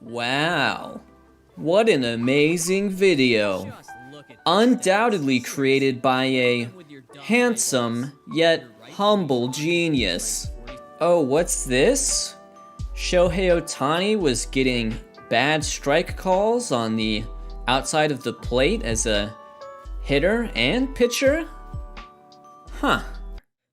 Wow, what an amazing video. Undoubtedly created by a handsome yet humble genius. Oh, what's this? Shohei Ohtani was getting bad strike calls on the outside of the plate as a hitter and pitcher? Huh.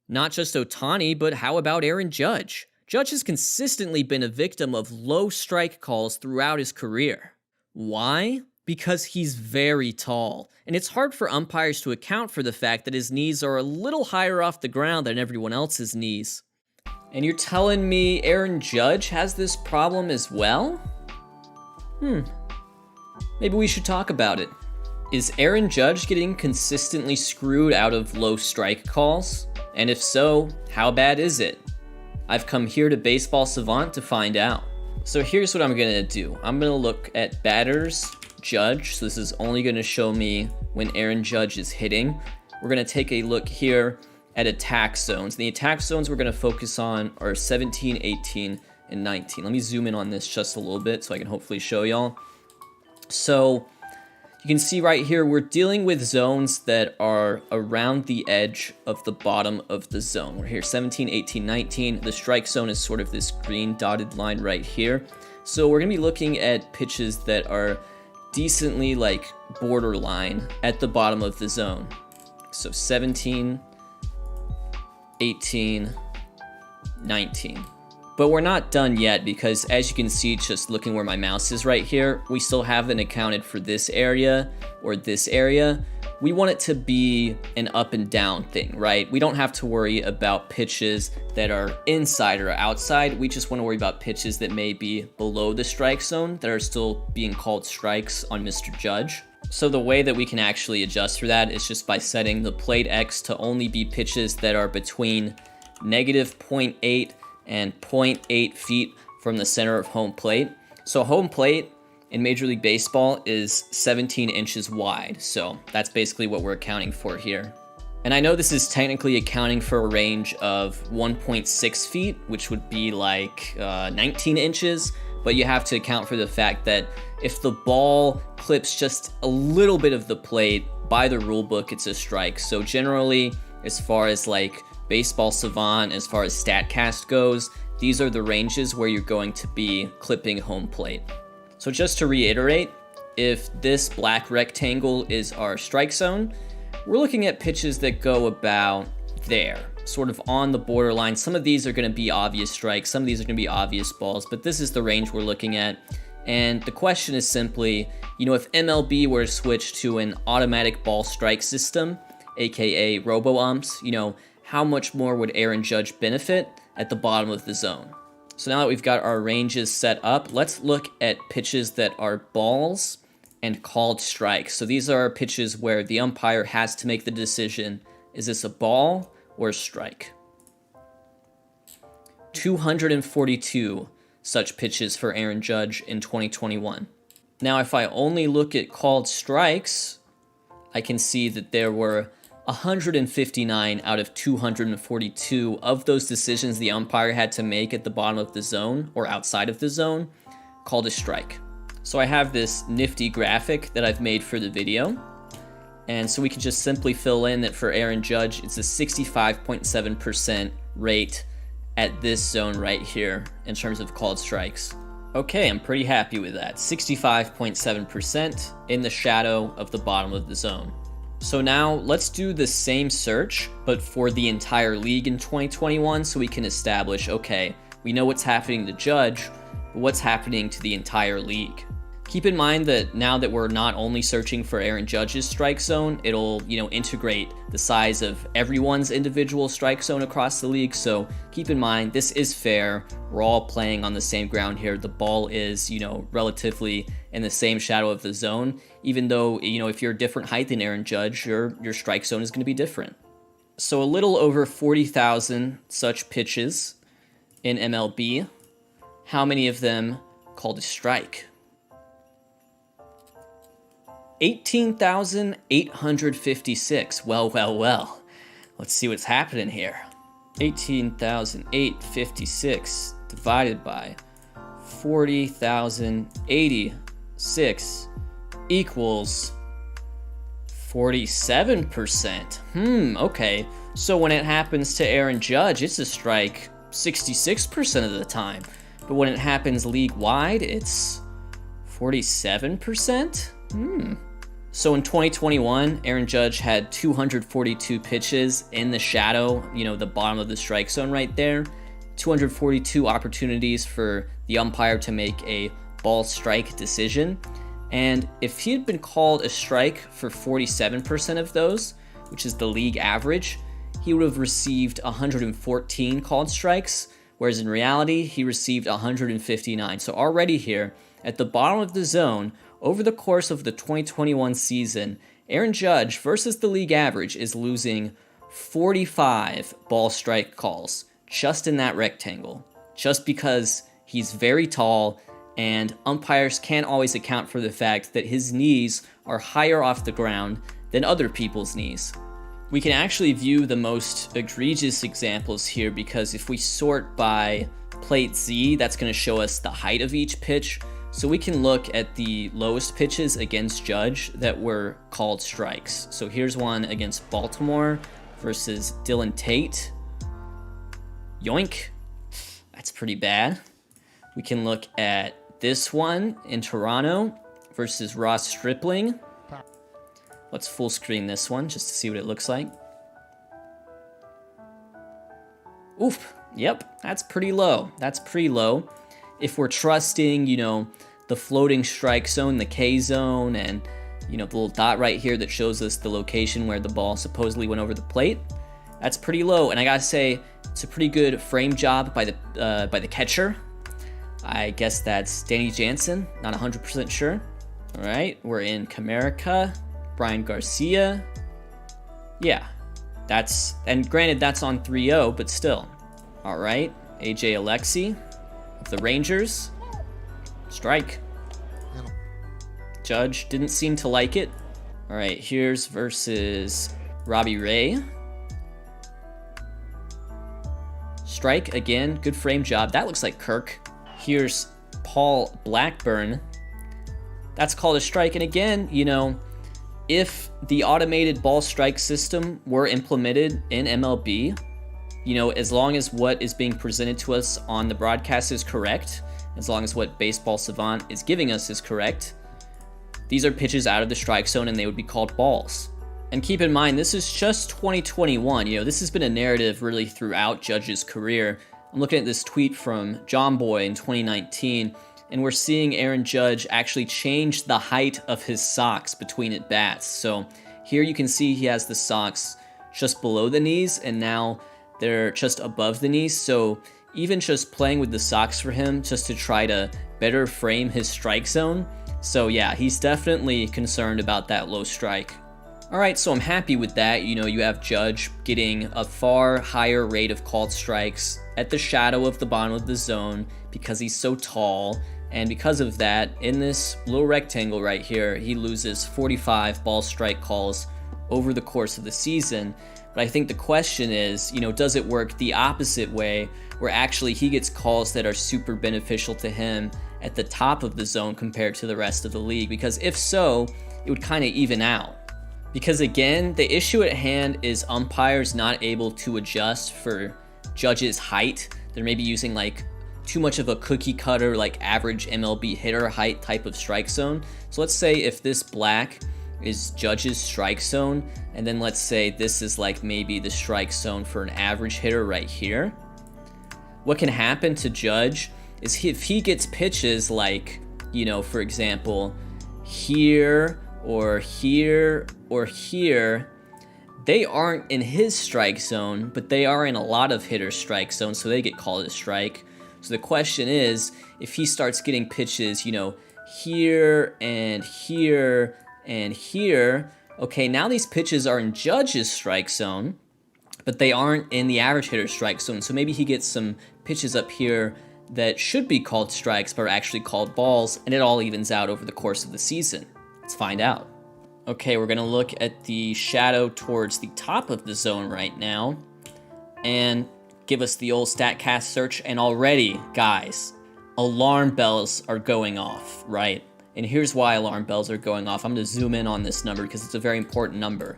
Not just Ohtani, but how about Aaron Judge? Judge has consistently been a victim of low strike calls throughout his career. Why? Because he's very tall, and it's hard for umpires to account for the fact that his knees are a little higher off the ground than everyone else's knees. And you're telling me Aaron Judge has this problem as well? Maybe we should talk about it. Is Aaron Judge getting consistently screwed out of low strike calls? And if so, how bad is it? I've come here to Baseball Savant to find out. So here's what I'm gonna do. I'm gonna look at batters, Judge. So this is only gonna show me when Aaron Judge is hitting. We're gonna take a look here at attack zones. The attack zones we're gonna focus on are 17, 18, and 19. Let me zoom in on this just a little bit so I can hopefully show y'all. So you can see right here, we're dealing with zones that are around the edge of the bottom of the zone. We're here 17, 18, 19. The strike zone is sort of this green dotted line right here. So we're gonna be looking at pitches that are decently like borderline at the bottom of the zone. So 17, 18, 19. But we're not done yet because as you can see, just looking where my mouse is right here, we still haven't accounted for this area or this area. We want it to be an up and down thing, right? We don't have to worry about pitches that are inside or outside. We just want to worry about pitches that may be below the strike zone that are still being called strikes on Mr. Judge. So the way that we can actually adjust for that is just by setting the plate X to only be pitches that are between -0.8 and 0.8 feet from the center of home plate. So home plate in Major League Baseball is 17 inches wide. So that's basically what we're accounting for here. And I know this is technically accounting for a range of 1.6 feet, which would be like 19 inches. But you have to account for the fact that if the ball clips just a little bit of the plate, by the rule book, it's a strike. So generally, as far as like Baseball Savant, as far as StatCast goes, these are the ranges where you're going to be clipping home plate. So just to reiterate, if this black rectangle is our strike zone, we're looking at pitches that go about there, sort of on the borderline. Some of these are going to be obvious strikes, some of these are going to be obvious balls, but this is the range we're looking at. And the question is simply, if MLB were to switch to an automatic ball strike system, aka Robo-Umps, how much more would Aaron Judge benefit at the bottom of the zone? So now that we've got our ranges set up, let's look at pitches that are balls and called strikes. So these are pitches where the umpire has to make the decision, is this a ball or a strike? 242 such pitches for Aaron Judge in 2021. Now, if I only look at called strikes, I can see that there were 159 out of 242 of those decisions the umpire had to make at the bottom of the zone or outside of the zone called a strike. So I have this nifty graphic that I've made for the video. And so we can just simply fill in that for Aaron Judge, it's a 65.7% rate at this zone right here in terms of called strikes. Okay, I'm pretty happy with that. 65.7% in the shadow of the bottom of the zone. So now let's do the same search, but for the entire league in 2021 so we can establish, okay, we know what's happening to Judge, but what's happening to the entire league? Keep in mind that now that we're not only searching for Aaron Judge's strike zone, it'll, integrate the size of everyone's individual strike zone across the league. So keep in mind, this is fair. We're all playing on the same ground here. The ball is, relatively in the same shadow of the zone, even though, if you're a different height than Aaron Judge, your strike zone is going to be different. So a little over 40,000 such pitches in MLB. How many of them called a strike? 18,856. Well. Let's see what's happening here. 18,856 divided by 40,086 equals 47%. Okay. So when it happens to Aaron Judge, it's a strike 66% of the time. But when it happens league-wide, it's 47%? So in 2021, Aaron Judge had 242 pitches in the shadow, the bottom of the strike zone right there. 242 opportunities for the umpire to make a ball strike decision. And if he had been called a strike for 47% of those, which is the league average, he would have received 114 called strikes, whereas in reality, he received 159. So already here, at the bottom of the zone, over the course of the 2021 season, Aaron Judge versus the league average is losing 45 ball strike calls just in that rectangle, just because he's very tall and umpires can't always account for the fact that his knees are higher off the ground than other people's knees. We can actually view the most egregious examples here because if we sort by plate Z, that's going to show us the height of each pitch. So we can look at the lowest pitches against Judge that were called strikes. So here's one against Baltimore versus Dylan Tate. Yoink. That's pretty bad. We can look at this one in Toronto versus Ross Stripling. Let's full screen this one just to see what it looks like. Oof. Yep, that's pretty low. That's pretty low. If we're trusting, the floating strike zone, the K zone, and, the little dot right here that shows us the location where the ball supposedly went over the plate, that's pretty low. And I gotta say, it's a pretty good frame job by the catcher. I guess that's Danny Jansen, not 100% sure. All right, we're in Comerica, Brian Garcia. Yeah, and granted that's on 3-0, but still. All right, AJ Alexi of the Rangers. Strike. Judge didn't seem to like it. All right, here's versus Robbie Ray. Strike again, good frame job. That looks like Kirk. Here's Paul Blackburn. That's called a strike. And again, if the automated ball strike system were implemented in MLB, as long as what is being presented to us on the broadcast is correct, as long as what Baseball Savant is giving us is correct, these are pitches out of the strike zone and they would be called balls. And keep in mind, this is just 2021. This has been a narrative really throughout Judge's career. I'm looking at this tweet from John Boy in 2019, and we're seeing Aaron Judge actually change the height of his socks between at bats. So here you can see he has the socks just below the knees, and now they're just above the knees. So even just playing with the socks for him just to try to better frame his strike zone. So yeah, he's definitely concerned about that low strike. All right, so I'm happy with that. You have Judge getting a far higher rate of called strikes at the shadow of the bottom of the zone because he's so tall. And because of that, in this little rectangle right here, he loses 45 ball strike calls over the course of the season. But I think the question is, does it work the opposite way, where actually he gets calls that are super beneficial to him at the top of the zone compared to the rest of the league? Because if so, it would kind of even out. Because again, the issue at hand is umpires not able to adjust for Judge's height. They're maybe using too much of a cookie cutter, average MLB hitter height type of strike zone. So let's say if this black is Judge's strike zone, and then let's say this is maybe the strike zone for an average hitter right here. What can happen to Judge is if he gets pitches for example, here or here or here, they aren't in his strike zone, but they are in a lot of hitters' strike zones, so they get called a strike. So the question is, if he starts getting pitches, here and here and here, okay, now these pitches are in Judge's strike zone, but they aren't in the average hitter's strike zone. So maybe he gets some pitches up here that should be called strikes, but are actually called balls, and it all evens out over the course of the season. Let's find out. Okay, we're gonna look at the shadow towards the top of the zone right now and give us the old StatCast search. And already, guys, alarm bells are going off, right? And here's why alarm bells are going off. I'm going to zoom in on this number because it's a very important number.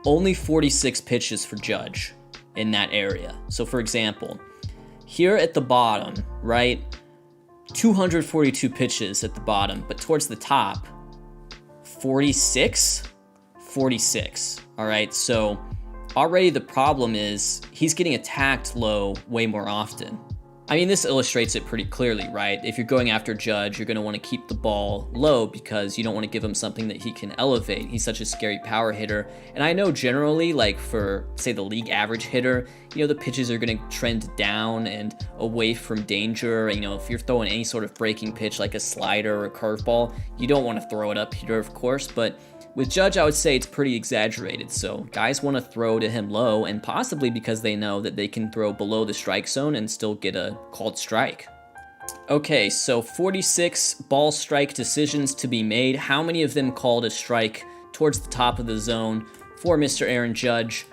Only 46 pitches for Judge in that area. So for example, here at the bottom, right, 242 pitches at the bottom, but towards the top, 46, all right? So already the problem is he's getting attacked low way more often. I mean, this illustrates it pretty clearly, right? If you're going after Judge, you're going to want to keep the ball low because you don't want to give him something that he can elevate. He's such a scary power hitter. And I know generally, like for, say, the league average hitter, you know, the pitches are going to trend down and away from danger. You know, if you're throwing any sort of breaking pitch like a slider or a curveball, you don't want to throw it up here, of course. But with Judge, I would say it's pretty exaggerated. So guys want to throw to him low, and possibly because they know that they can throw below the strike zone and still get a called strike. Okay, so 46 ball strike decisions to be made. How many of them called a strike towards the top of the zone for Mr. Aaron Judge?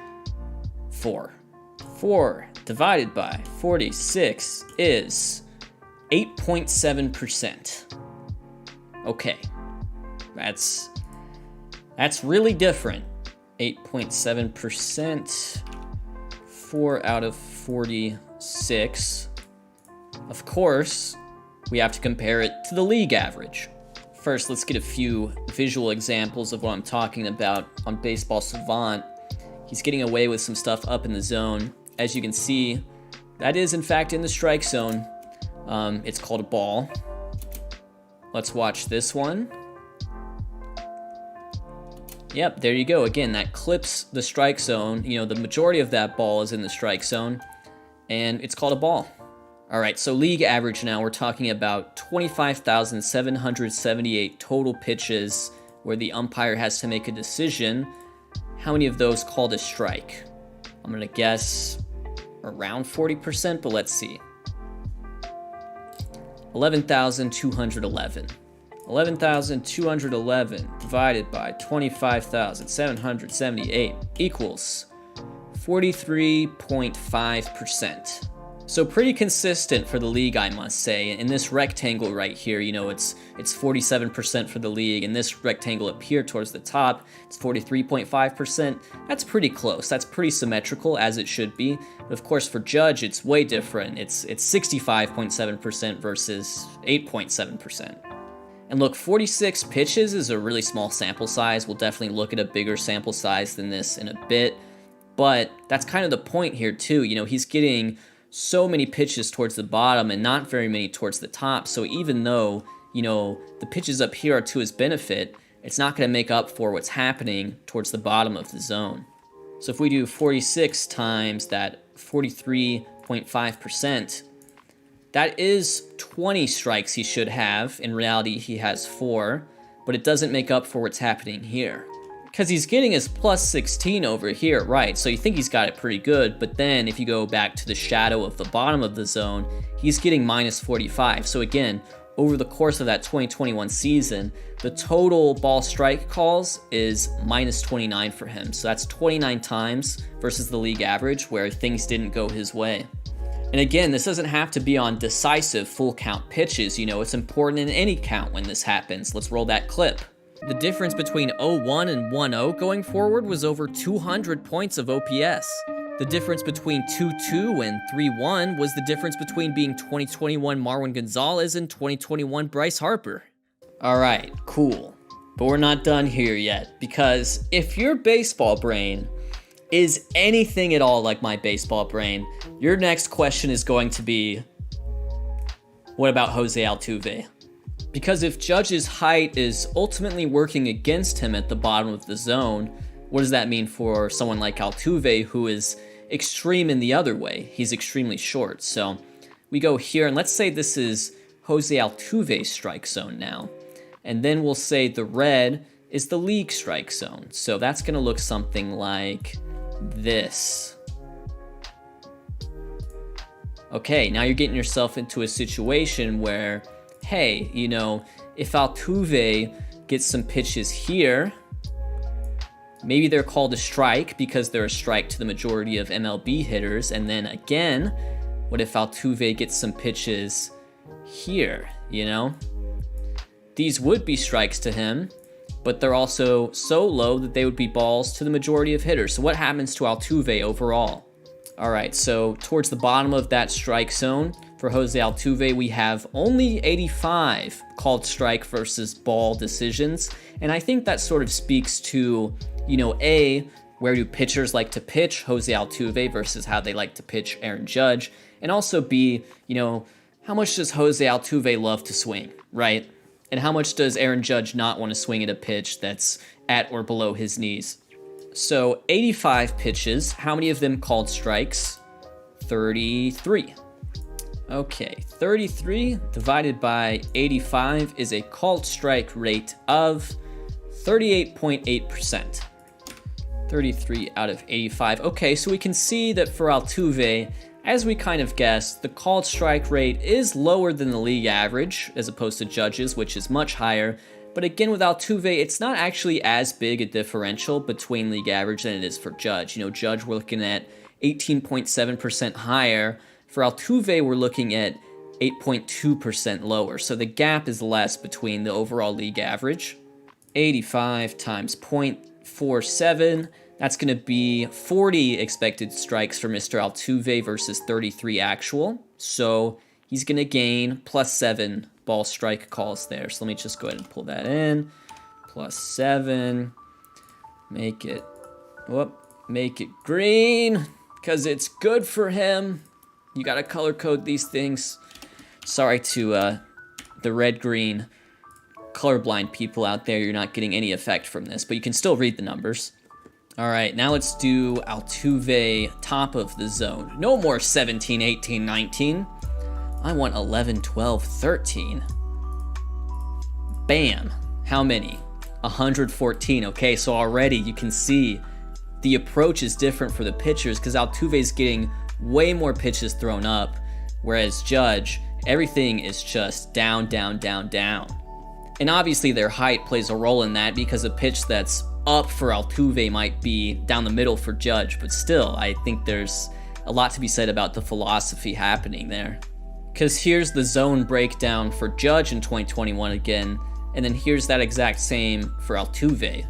4. 4 divided by 46 is 8.7%. Okay, that's really different. 8.7%, 4 out of 46. Of course, we have to compare it to the league average. First, let's get a few visual examples of what I'm talking about on Baseball Savant. He's getting away with some stuff up in the zone. As you can see, that is in fact in the strike zone. It's called a ball. Let's watch this one. Yep, there you go. Again, that clips the strike zone. You know, the majority of that ball is in the strike zone, and it's called a ball. All right, so league average now, we're talking about 25,778 total pitches where the umpire has to make a decision. How many of those called a strike? I'm going to guess around 40%, but let's see. 11,211. 11,211 divided by 25,778 equals 43.5%. So pretty consistent for the league, I must say. In this rectangle right here, you know, it's 47% for the league. In this rectangle up here towards the top, it's 43.5%. That's pretty close. That's pretty symmetrical, as it should be. But of course, for Judge, it's way different. It's 65.7% versus 8.7%. And look, 46 pitches is a really small sample size. We'll definitely look at a bigger sample size than this in a bit. But that's kind of the point here, too. You know, he's getting so many pitches towards the bottom and not very many towards the top. So even though, you know, the pitches up here are to his benefit, it's not going to make up for what's happening towards the bottom of the zone. So if we do 46 times that 43.5%, that is 20 strikes he should have. In reality, he has 4, but it doesn't make up for what's happening here. Because he's getting his plus 16 over here, right? So you think he's got it pretty good, but then if you go back to the shadow of the bottom of the zone, he's getting minus 45. So again, over the course of that 2021 season, the total ball strike calls is minus 29 for him. So that's 29 times versus the league average where things didn't go his way. And again, this doesn't have to be on decisive full count pitches. You know, it's important in any count when this happens. Let's roll that clip. The difference between 0-1 and 1-0 going forward was over 200 points of OPS. The difference between 2-2 and 3-1 was the difference between being 2021 Marwin Gonzalez and 2021 Bryce Harper. All right, cool. But we're not done here yet, because if your baseball brain is anything at all like my baseball brain, your next question is going to be, what about Jose Altuve? Because if Judge's height is ultimately working against him at the bottom of the zone, what does that mean for someone like Altuve, who is extreme in the other way? He's extremely short. So we go here, and let's say this is Jose Altuve's strike zone now. And then we'll say the red is the league strike zone. So that's going to look something like this. Okay, now you're getting yourself into a situation where, hey, you know, if Altuve gets some pitches here, maybe they're called a strike because they're a strike to the majority of MLB hitters. And then again, what if Altuve gets some pitches here, you know? These would be strikes to him, but they're also so low that they would be balls to the majority of hitters. So what happens to Altuve overall? All right, so towards the bottom of that strike zone for Jose Altuve, we have only 85 called strike versus ball decisions. And I think that sort of speaks to, you know, A, where do pitchers like to pitch Jose Altuve versus how they like to pitch Aaron Judge? And also B, you know, how much does Jose Altuve love to swing, right? And how much does Aaron Judge not want to swing at a pitch that's at or below his knees? So 85 pitches, how many of them called strikes? 33. Okay, 33 divided by 85 is a called strike rate of 38.8%. 33 out of 85. Okay, so we can see that for Altuve, as we kind of guessed, the called strike rate is lower than the league average, as opposed to Judge's, which is much higher. But again, with Altuve, it's not actually as big a differential between league average than it is for Judge. You know, Judge, we're looking at 18.7% higher. For Altuve, we're looking at 8.2% lower. So the gap is less between the overall league average. 85 times 0.47, that's going to be 40 expected strikes for Mr. Altuve versus 33 actual. So he's going to gain +7 ball strike calls there. So let me just go ahead and pull that in. +7. Make it green, because it's good for him. You got to color code these things. Sorry to the red-green colorblind people out there, you're not getting any effect from this, but you can still read the numbers. All right, now let's do Altuve top of the zone. No more 17, 18, 19. I want 11, 12, 13. Bam. How many? 114. Okay, so already you can see the approach is different for the pitchers because Altuve's getting way more pitches thrown up, whereas Judge, everything is just down, down, down, down. And obviously their height plays a role in that because a pitch that's up for Altuve might be down the middle for Judge, but still, I think there's a lot to be said about the philosophy happening there. Because here's the zone breakdown for Judge in 2021 again, and then here's that exact same for Altuve. You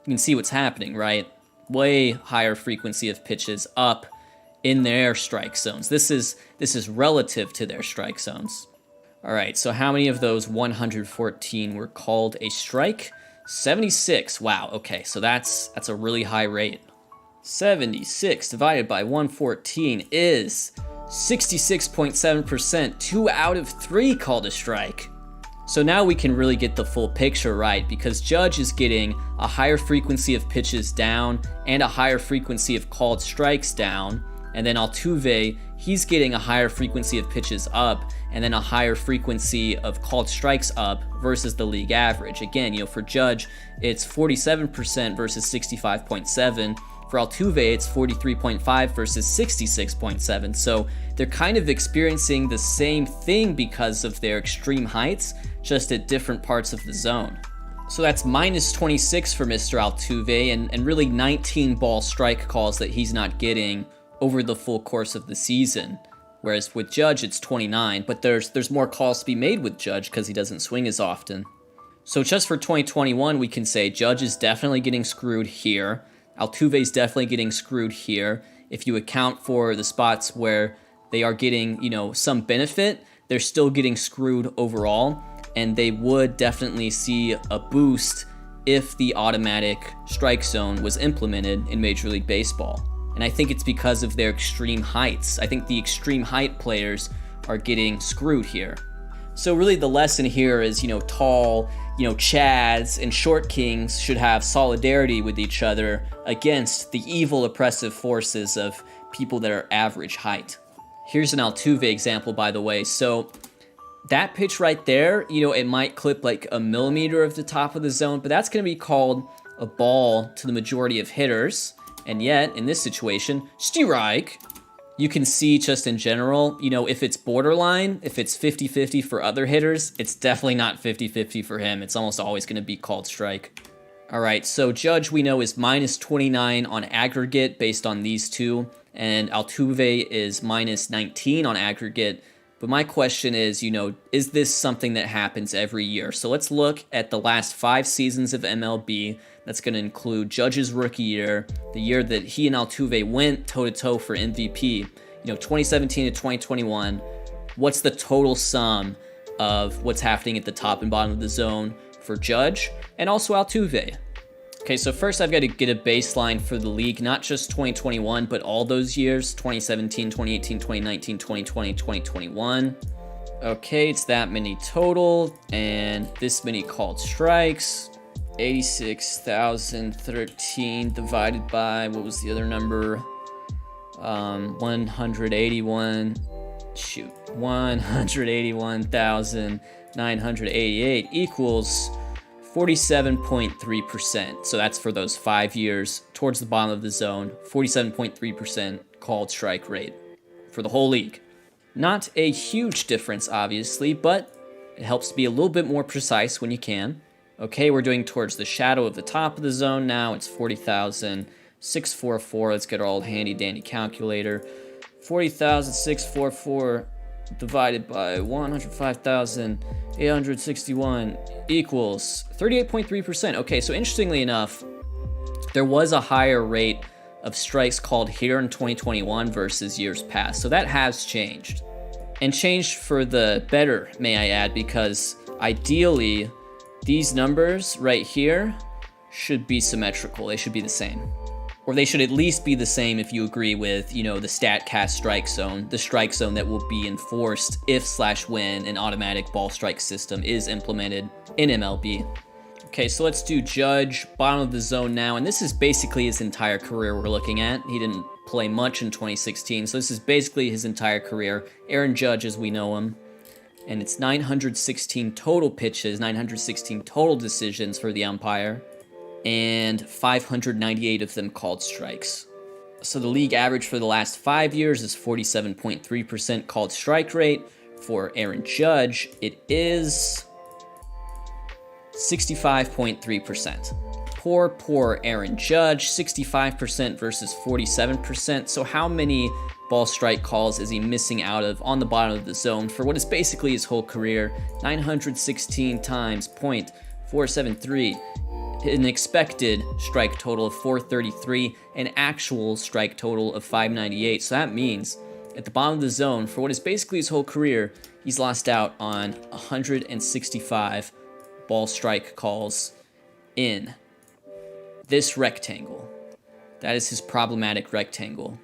can see what's happening, right? Way higher frequency of pitches up in their strike zones. This is relative to their strike zones. All right, so how many of those 114 were called a strike? 76. Wow, okay, so that's a really high rate. 76 divided by 114 is 66.7%. 2 out of 3 called a strike. So now we can really get the full picture right because Judge is getting a higher frequency of pitches down and a higher frequency of called strikes down. And then Altuve, he's getting a higher frequency of pitches up and then a higher frequency of called strikes up versus the league average. Again, you know, for Judge, it's 47% versus 65.7. For Altuve, it's 43.5 versus 66.7. So they're kind of experiencing the same thing because of their extreme heights, just at different parts of the zone. So that's -26 for Mr. Altuve and really 19 ball strike calls that he's not getting over the full course of the season. Whereas with Judge, it's 29, but there's more calls to be made with Judge because he doesn't swing as often. So just for 2021, we can say Judge is definitely getting screwed here. Altuve's definitely getting screwed here. If you account for the spots where they are getting, you know, some benefit, they're still getting screwed overall, and they would definitely see a boost if the automatic strike zone was implemented in Major League Baseball. And I think it's because of their extreme heights. I think the extreme height players are getting screwed here. So really the lesson here is, you know, tall, you know, Chads and short kings should have solidarity with each other against the evil oppressive forces of people that are average height. Here's an Altuve example, by the way. So that pitch right there, you know, it might clip like a millimeter of the top of the zone, but that's going to be called a ball to the majority of hitters. And yet, in this situation, strike. You can see just in general, you know, if it's borderline, if it's 50-50 for other hitters, it's definitely not 50-50 for him. It's almost always going to be called strike. All right, so Judge we know is -29 on aggregate based on these two, and Altuve is -19 on aggregate, But my question is, is this something that happens every year? So let's look at the last 5 seasons of MLB. That's going to include Judge's rookie year, the year that he and Altuve went toe-to-toe for MVP. 2017 to 2021. What's the total sum of what's happening at the top and bottom of the zone for Judge and also Altuve? Okay, so first I've got to get a baseline for the league, not just 2021, but all those years, 2017, 2018, 2019, 2020, 2021. Okay, it's that many total, and this many called strikes. 86,013 divided by, what was the other number? 181,988 equals 47.3%. So that's for those 5 years towards the bottom of the zone. 47.3% called strike rate for the whole league. Not a huge difference, obviously, but it helps to be a little bit more precise when you can. Okay, we're doing towards the shadow of the top of the zone now. It's 40,644. Let's get our old handy dandy calculator. 40,644 divided by 105,861 equals 38.3%. Okay, so interestingly enough, there was a higher rate of strikes called here in 2021 versus years past. So that has changed. And changed for the better, may I add, because ideally, these numbers right here should be symmetrical. They should be the same. Or they should at least be the same if you agree with, the StatCast strike zone, the strike zone that will be enforced if/when an automatic ball strike system is implemented in MLB. Okay, so let's do Judge, bottom of the zone now, and this is basically his entire career we're looking at. He didn't play much in 2016, so this is basically his entire career. Aaron Judge as we know him. And it's 916 total pitches, 916 total decisions for the umpire, and 598 of them called strikes. So the league average for the last 5 years is 47.3% called strike rate. For Aaron Judge, it is 65.3%. Poor Aaron Judge, 65% versus 47%. So how many ball strike calls is he missing out of on the bottom of the zone for what is basically his whole career? 916 times 0.473. An expected strike total of 433, an actual strike total of 598. So that means at the bottom of the zone, for what is basically his whole career, he's lost out on 165 ball strike calls in this rectangle. That is his problematic rectangle.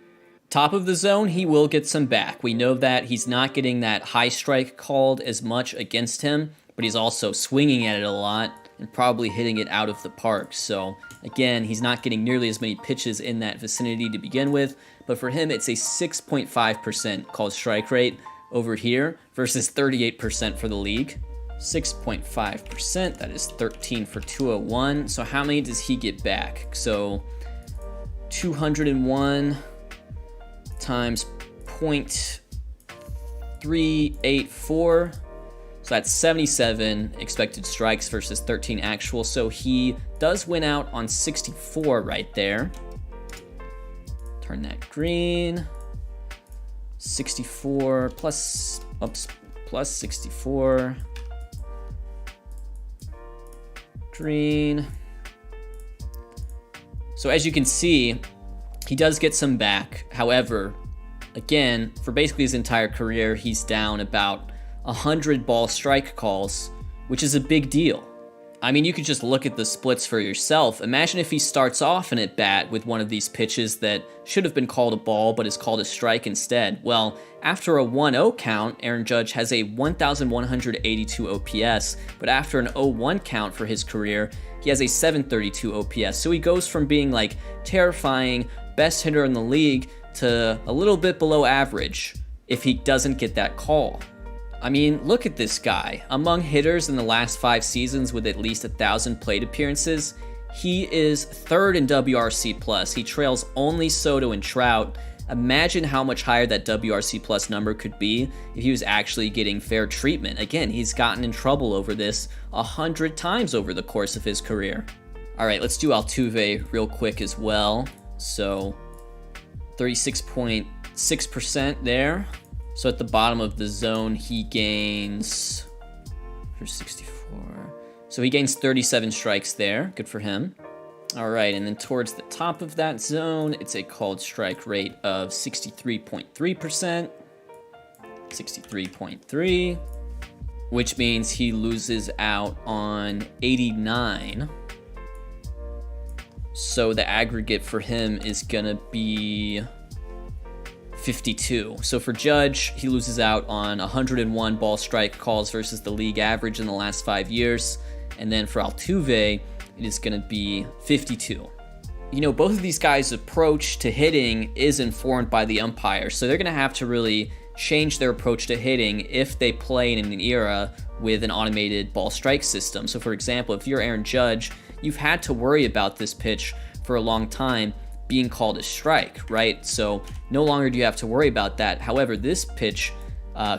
Top of the zone, he will get some back. We know that he's not getting that high strike called as much against him, but he's also swinging at it a lot and probably hitting it out of the park. So again, he's not getting nearly as many pitches in that vicinity to begin with, but for him, it's a 6.5% called strike rate over here versus 38% for the league. 6.5%, that is 13 for 201. So how many does he get back? So 201 times 0.384. So that's 77 expected strikes versus 13 actual. So he does win out on 64 right there. Turn that green. 64 plus 64. Green. So as you can see, he does get some back. However, again, for basically his entire career, he's down about 100 ball strike calls, which is a big deal. I mean, you could just look at the splits for yourself. Imagine if he starts off an at-bat with one of these pitches that should have been called a ball but is called a strike instead. Well, after a 1-0 count, Aaron Judge has a 1,182 OPS, but after an 0-1 count for his career, he has a 732 OPS. So he goes from being like terrifying, best hitter in the league to a little bit below average if he doesn't get that call. I mean, look at this guy. Among hitters in the last 5 seasons with at least 1,000 plate appearances, he is 3rd in WRC+. He trails only Soto and Trout. Imagine how much higher that WRC+ number could be if he was actually getting fair treatment. Again, he's gotten in trouble over this 100 times over the course of his career. All right, let's do Altuve real quick as well. So 36.6% there. So at the bottom of the zone, he gains for 64. So he gains 37 strikes there. Good for him. All right, and then towards the top of that zone, it's a called strike rate of 63.3%. 63.3, which means he loses out on 89. So the aggregate for him is gonna be 52. So for Judge, he loses out on 101 ball strike calls versus the league average in the last 5 years. And then for Altuve, it is going to be 52. You know, both of these guys' approach to hitting is informed by the umpire. So they're going to have to really change their approach to hitting if they play in an era with an automated ball strike system. So for example, if you're Aaron Judge, you've had to worry about this pitch for a long time being called a strike, right? So no longer do you have to worry about that. However, this pitch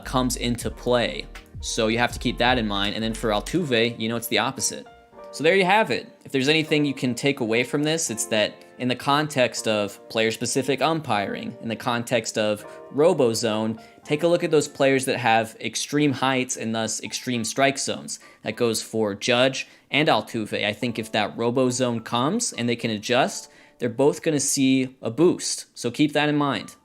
comes into play. So you have to keep that in mind. And then for Altuve, you know, it's the opposite. So there you have it. If there's anything you can take away from this, it's that in the context of player-specific umpiring, in the context of Robo-Zone, take a look at those players that have extreme heights and thus extreme strike zones. That goes for Judge and Altuve. I think if that Robo-Zone comes and they can adjust, they're both going to see a boost. So keep that in mind.